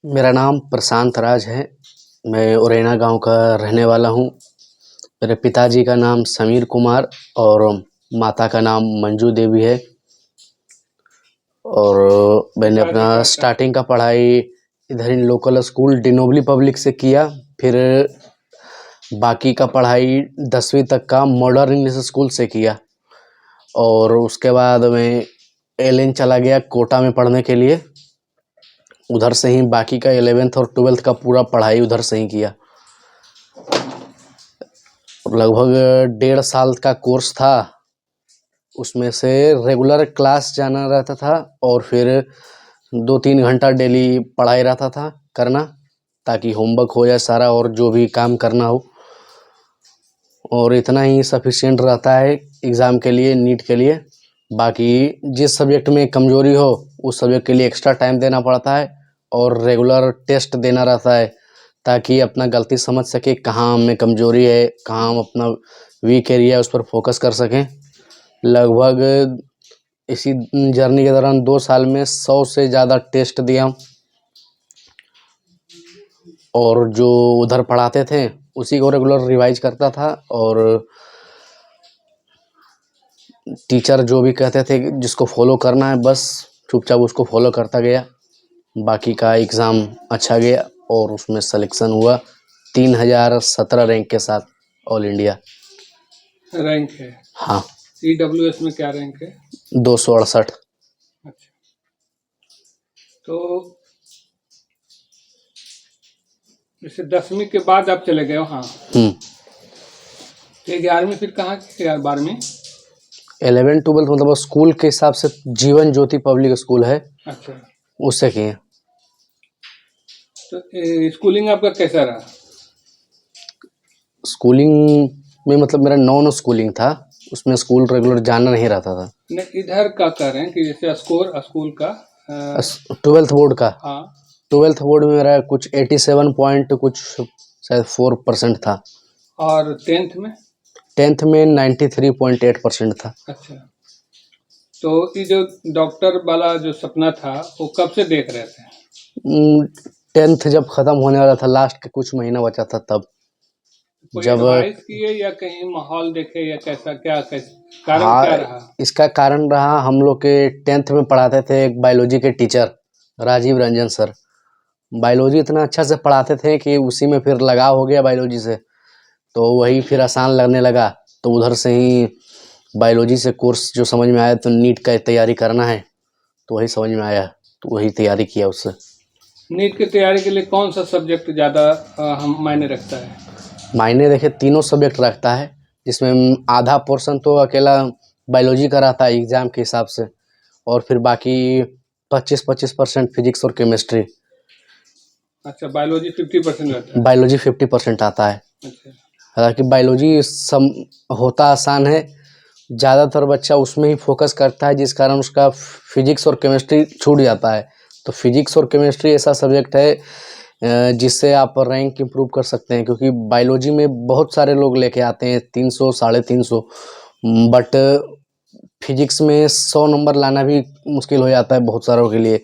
मेरा नाम प्रशांत राज है। मैं उरैना गांव का रहने वाला हूं। मेरे पिताजी का नाम समीर कुमार और माता का नाम मंजू देवी है। और मैंने अपना स्टार्टिंग का पढ़ाई इधर इन लोकल स्कूल डिनोबली पब्लिक से किया। फिर बाकी का पढ़ाई 10वीं तक का मॉडर्न इंग्लिश स्कूल से किया। और उसके बाद मैं एलएन चला गया कोटा में पढ़ने के लिए। उधर से ही बाकी का 11th और 12th का पूरा पढ़ाई उधर से ही किया। लगभग 1.5 साल का कोर्स था। उसमें से रेगुलर क्लास जाना रहता था और फिर 2-3 घंटा डेली पढ़ाई रहता था करना, ताकि होमवर्क हो जाए सारा और जो भी काम करना हो। और इतना ही सफिशिएंट रहता है एग्ज़ाम के लिए, नीट के लिए। बाकी जिस सब्जेक्ट में कमज़ोरी हो उस सब्जेक्ट के लिए एक्स्ट्रा टाइम देना पड़ता है और रेगुलर टेस्ट देना रहता है, ताकि अपना गलती समझ सके, कहाँ में कमज़ोरी है, कहाँ हम अपना वीक एरिया है उस पर फोकस कर सकें। लगभग इसी जर्नी के दौरान 2 साल में 100 से ज़्यादा टेस्ट दिया। और जो उधर पढ़ाते थे उसी को रेगुलर रिवाइज करता था और टीचर जो भी कहते थे जिसको फॉलो करना है बस चुपचाप उसको फॉलो करता गया। बाकी का एग्ज़ाम अच्छा गया और उसमें सिलेक्शन हुआ 3017 रैंक के साथ ऑल इंडिया रैंक है। हाँ। ईडब्ल्यूएस में क्या रैंक है? 268। अच्छा, तो जैसे 10वीं के बाद आप चले गए वहाँ, तो 11वीं फिर कहाँ की? 12वीं 11 12 मतलब स्कूल के हिसाब से जीवन ज्योति पब्लिक स्कूल है। अच्छा, उससे किए। तो स्कूलिंग आपका कैसा रहा? स्कूलिंग में मतलब मेरा नॉन स्कूलिंग था, उसमें स्कूल रेगुलर जाना नहीं रहता था। नहीं, इधर का कह रहे हैं कि जैसे स्कूल का 12th बोर्ड का। हाँ, 12th बोर्ड में मेरा कुछ 87 पॉइंट कुछ शायद 4% था। और 10th में? 10th में 93.8% था। अच्छा, तो ये जो डॉक्टर वाला जो सपना था वो कब से देख रहे थे? 10th जब ख़त्म होने वाला था, लास्ट के कुछ महीना बचा था तब। कोई जब एडवाइस किए या कहीं माहौल देखे या कैसा, क्या कारण हाँ, क्या रहा? इसका कारण रहा, हम लोग के 10th में पढ़ाते थे एक बायोलॉजी के teacher Rajiv Ranjan sir. Biology इतना अच्छा से पढ़ाते थे कि उसी में फिर लगाव हो गया बायोलॉजी से, तो वही फिर आसान लगने लगा। तो उधर से ही बायोलॉजी से कोर्स जो समझ में आया, तो नीट का तैयारी करना है तो वही समझ में आया, तो वही तैयारी किया उससे। नीट की तैयारी के लिए कौन सा सब्जेक्ट ज़्यादा हम मायने रखता है? मायने देखिए तीनों सब्जेक्ट रखता है, जिसमें आधा पोर्शन तो अकेला बायोलॉजी का रहता है एग्ज़ाम के हिसाब से, और फिर बाकी 25% फिजिक्स और केमिस्ट्री। अच्छा, बायोलॉजी 50% रहता है? बायोलॉजी 50% आता है। अच्छा, हालांकि बायोलॉजी होता आसान है, ज़्यादातर बच्चा उसमें ही फोकस करता है, जिस कारण उसका फिजिक्स और केमिस्ट्री छूट जाता है। तो फिजिक्स और केमिस्ट्री ऐसा सब्जेक्ट है जिससे आप रैंक इम्प्रूव कर सकते हैं, क्योंकि बायोलॉजी में बहुत सारे लोग लेके आते हैं 300 350, बट फिजिक्स में 100 नंबर लाना भी मुश्किल हो जाता है बहुत सारों के लिए।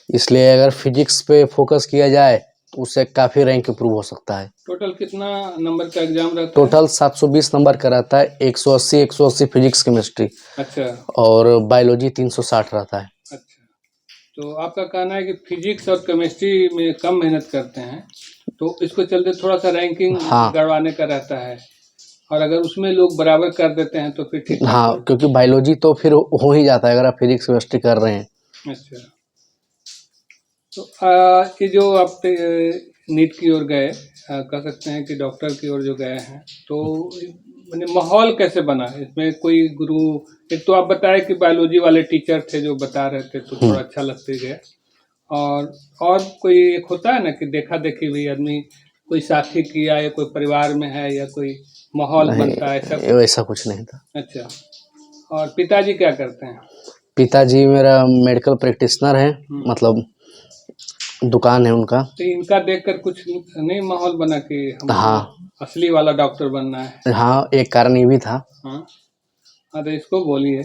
इसलिए अगर फिजिक्स पे फोकस किया जाए तो उससे काफ़ी रैंक इम्प्रूव हो सकता है। टोटल कितना नंबर का एग्जाम रहता है? टोटल 720 नंबर का रहता है, 180 फिजिक्स केमिस्ट्री। अच्छा, और बायोलॉजी 360 रहता है। अच्छा, तो आपका कहना है कि फिजिक्स और केमिस्ट्री में कम मेहनत करते हैं, तो इसको चलते थोड़ा सा रैंकिंग हाँ गड़वाने का रहता है, और अगर उसमें लोग बराबर कर देते हैं तो फिर ठीक ठाक हाँ, क्योंकि बायोलॉजी तो फिर हो ही जाता है अगर आप फिजिक्स केमिस्ट्री कर रहे हैं। अच्छा, तो ये जो आप नीट की ओर गए, कह सकते हैं कि डॉक्टर की ओर जो गए हैं, तो मैंने माहौल कैसे बना इसमें? कोई गुरु, एक तो आप बताए कि बायोलॉजी वाले टीचर थे जो बता रहे थे तो थोड़ा अच्छा लगते गए, और कोई एक होता है ना कि देखा देखी भी आदमी कोई साथी किया या कोई परिवार में है या कोई माहौल बनता है ऐसा? वैसा कुछ नहीं था। अच्छा, और पिताजी क्या करते हैं? पिताजी मेरा मेडिकल प्रैक्टिशनर है, मतलब दुकान है उनका। तो इनका देखकर कुछ नहीं माहौल बना कि हम हाँ असली वाला डॉक्टर बनना है? हाँ, एक कारण ये भी था। हाँ, अरे इसको बोलिए।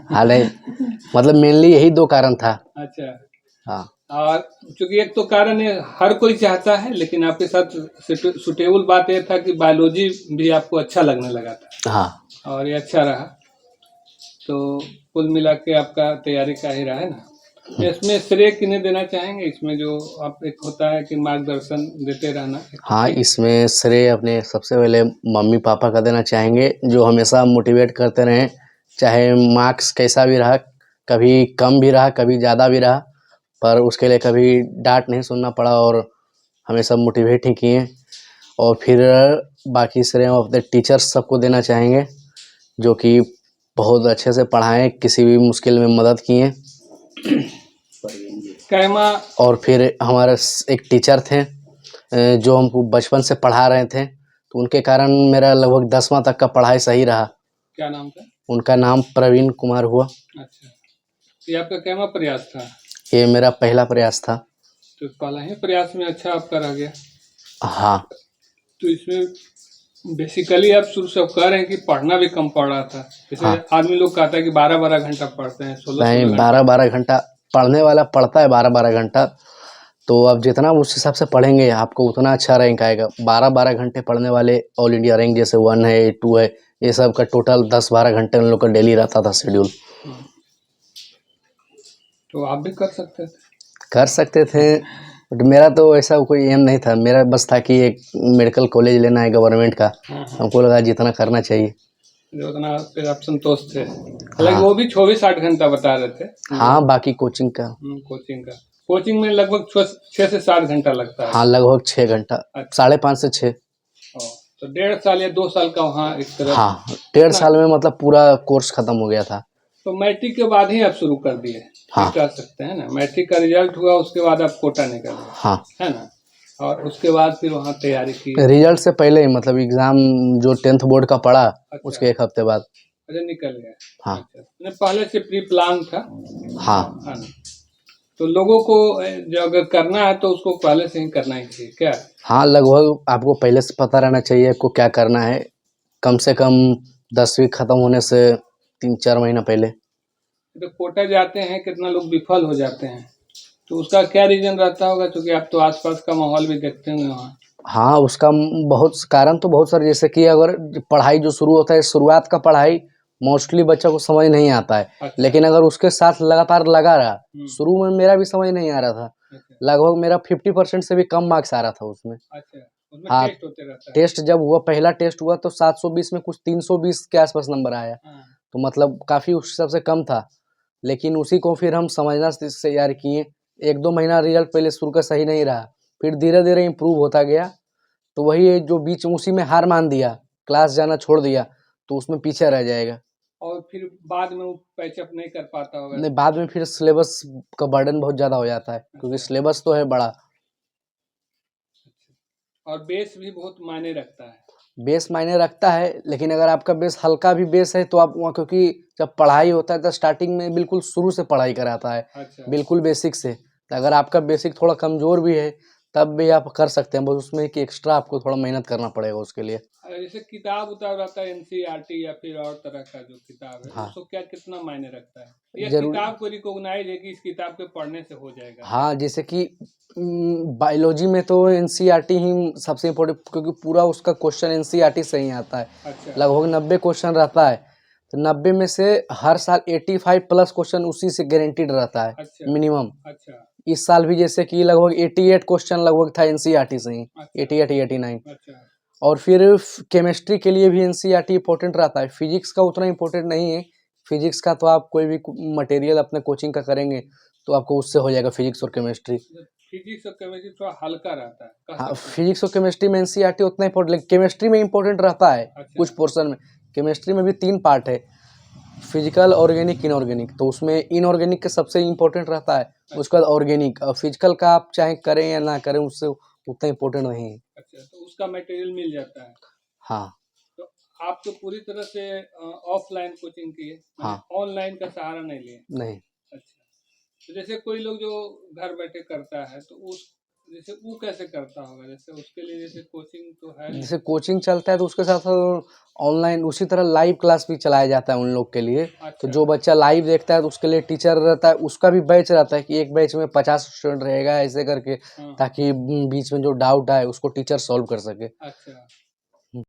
हाल मतलब मेनली यही 2 कारण था। अच्छा, हाँ, और चूंकि एक तो कारण है हर कोई चाहता है, लेकिन आपके साथ सुटेबल बात यह था कि बायोलॉजी भी आपको अच्छा लगने लगा था हाँ और ये अच्छा रहा। तो कुल मिला के आपका तैयारी का ही रहा है ना। इसमें श्रेय किन्हें देना चाहेंगे, इसमें जो आप एक होता है कि मार्गदर्शन देते रहना, हाँ इसमें श्रेय अपने सबसे पहले मम्मी पापा का देना चाहेंगे, जो हमेशा मोटिवेट करते रहे, चाहे मार्क्स कैसा भी रहा, कभी कम भी रहा कभी ज़्यादा भी रहा, पर उसके लिए कभी डांट नहीं सुनना पड़ा और हमेशा मोटिवेट ही किए। और फिर बाकी श्रेय हम अपने टीचर्स सबको देना चाहेंगे, जो कि बहुत अच्छे से पढ़ाएं, किसी भी मुश्किल में मदद किए। कैमा और फिर हमारे एक टीचर थे जो हमको बचपन से पढ़ा रहे थे, तो उनके कारण मेरा लगभग 10वां तक का पढ़ाई सही रहा। क्या नाम था? उनका नाम प्रवीण कुमार हुआ। अच्छा, ये आपका कैमा प्रयास था? ये मेरा पहला प्रयास था। तो पहला ही प्रयास में अच्छा आपका रह गया। हाँ तो इसमें बेसिकली आप शुरू से कह रहे हैं कि पढ़ना भी कम पड़ रहा था, जैसे हाँ आदमी लोग कहता है कि 12-12 घंटा पढ़ते हैं, 16-16 नहीं, घंटा। 12-12 घंटा पढ़ने वाला पढ़ता है, 12-12 घंटा। तो अब जितना उस हिसाब से पढ़ेंगे आपको उतना अच्छा रैंक आएगा। 12-12 घंटे पढ़ने वाले ऑल इंडिया रैंक जैसे 1 है 2 है, ये सब का टोटल 10-12 घंटे उन लोग का डेली रहता था शेड्यूल। तो आप भी कर सकते थे। कर सकते थे, बट मेरा तो ऐसा कोई एम नहीं था। मेरा बस था कि एक मेडिकल कॉलेज लेना है गवर्नमेंट का। हमको लगा जितना करना चाहिए। जो उतना फिर आप संतोष थे, हालांकि हाँ वो भी 24-8 घंटा बता रहे थे। हाँ बाकी कोचिंग का। कोचिंग में लगभग 6 से 7 घंटा लगता है। हाँ लगभग 6 घंटा, अच्छा। 5.5 से 6। तो 1.5 साल या 2 साल का वहाँ एक तरह। हाँ 1.5 साल में मतलब पूरा कोर्स खत्म हो गया था। तो मैट्रिक के बाद ही आप शुरू कर दिए, हाँ कह सकते हैं ना। मैट्रिक का रिजल्ट हुआ, उसके बाद आप कोटा निकल गए, हाँ है ना। और उसके बाद फिर वहाँ तैयारी की। रिजल्ट से पहले ही, मतलब एग्जाम जो 10th बोर्ड का पढ़ा, अच्छा। उसके 1 हफ्ते बाद। अच्छा, निकल गया। हाँ अच्छा, पहले से प्री प्लान था। हाँ है ना। तो लोगों को जो अगर करना है तो उसको पहले से ही करना ही चाहिए क्या? हाँ लगभग आपको पहले से पता रहना चाहिए आपको क्या करना है, कम से कम 10वीं खत्म होने से 3-4 महीना पहले। तो कोटा जाते हैं, कितना लोग विफल हो जाते हैं, तो उसका क्या रीजन रहता होगा, क्योंकि आप तो आसपास का माहौल भी देखते होंगे वहाँ। हाँ उसका बहुत कारण तो बहुत सारे, जैसे कि अगर पढ़ाई जो शुरू होता है, शुरुआत का पढ़ाई मोस्टली बच्चा को समझ नहीं आता है। अच्छा। लेकिन अगर उसके साथ लगातार लगा रहा, शुरू में मेरा भी समझ नहीं आ रहा था। अच्छा। लगभग मेरा 50% से भी कम मार्क्स आ रहा था उसमें। अच्छा, उसमें हाँ टेस्ट होते रहता है। टेस्ट जब हुआ, पहला टेस्ट हुआ तो 720 में कुछ 320 के आसपास नंबर आया। तो मतलब काफ़ी उस हिसाब से कम था। लेकिन उसी को फिर हम समझना से तैयार किए। 1-2 महीना रिजल्ट पहले शुरू का सही नहीं रहा, फिर धीरे धीरे इम्प्रूव होता गया। तो वही है जो बीच में उसी में हार मान दिया, क्लास जाना छोड़ दिया, तो उसमें पीछे रह जाएगा। और फिर बाद में वो पैचअप नहीं कर पाता होगा। नहीं, बाद में फिर सिलेबस का बर्डन बहुत ज़्यादा हो जाता है, क्योंकि सिलेबस तो है बड़ा। और बेस भी बहुत मायने रखता है। बेस मायने रखता है, लेकिन अगर आपका बेस हल्का भी बेस है तो आप वहाँ, क्योंकि जब पढ़ाई होता है तो स्टार्टिंग में बिल्कुल शुरू से पढ़ाई कराता है। अच्छा। बिल्कुल बेसिक से। तो अगर आपका बेसिक थोड़ा कमज़ोर भी है तब भी आप कर सकते हैं, बस उसमें कि एक्स्ट्रा आपको थोड़ा मेहनत करना पड़ेगा उसके लिए। जैसे किताब उताब रहता है, एनसीईआरटी या फिर और तरह का जो किताब है, हाँ उसको क्या कितना मायने रखता है? ये जरूर। किताब को रिकॉग्नाइज है कि इस किताब के पढ़ने से हो जाएगा। हाँ जैसे कि बायोलॉजी में तो एनसीईआरटी ही सबसे इम्पोर्टेंट, क्योंकि पूरा उसका क्वेश्चन एनसीईआरटी से ही आता है। अच्छा। लगभग 90 क्वेश्चन रहता है, तो 90 में से हर साल 85 प्लस क्वेश्चन उसी से गारंटीड रहता है। अच्छा। मिनिमम। अच्छा। इस साल भी जैसे कि लगभग 88 क्वेश्चन लगभग था एनसीईआरटी से ही। अच्छा। 88-89। अच्छा। और फिर केमिस्ट्री के लिए भी एनसीईआरटी इंपॉर्टेंट रहता है। फिजिक्स का उतना इंपॉर्टेंट नहीं है। फिजिक्स का तो आप कोई भी मटेरियल अपने कोचिंग का करेंगे तो आपको उससे हो जाएगा, फिजिक्स और केमिस्ट्री। फिजिक्स और केमिस्ट्री थोड़ा हल्का रहता है, कह हाँ सकते हैं। फिजिक्स और केमिस्ट्री में एनसीईआरटी उतना इंपॉर्टेंट, लेकिन केमिस्ट्री में इंपॉर्टेंट रहता है। अच्छा। कुछ पोर्शन में। केमिस्ट्री में भी 3 पार्ट है, फिजिकल, ऑर्गेनिक, इनऑर्गेनिक। तो उसमें इनऑर्गेनिक का सबसे इम्पोर्टेंट रहता है, उसके बाद ऑर्गेनिक। और फिजिकल का आप चाहे करें या ना करें, उससे उतना इम्पोर्टेंट नहीं है। अच्छा, तो उसका मटेरियल मिल जाता है। हाँ तो आप तो पूरी तरह से ऑफलाइन कोचिंग किए, हाँ ऑनलाइन का सहारा नहीं लिए। नहीं। अच्छा। तो जैसे कोई लोग जो घर बैठे करता है, तो उस जैसे वो कैसे करता होगा? जैसे उसके लिए जैसे कोचिंग तो है नहीं। जैसे कोचिंग चलता है तो उसके साथ ऑनलाइन उसी तरह लाइव क्लास भी चलाया जाता है उन लोग के लिए। तो अच्छा। जो बच्चा लाइव देखता है तो उसके लिए टीचर रहता है, उसका भी बैच रहता है कि एक बैच में 50 स्टूडेंट रहेगा ऐसे करके, हाँ, हाँ। ताकि बीच में जो डाउट आए उसको टीचर सॉल्व कर सके। अच्छा।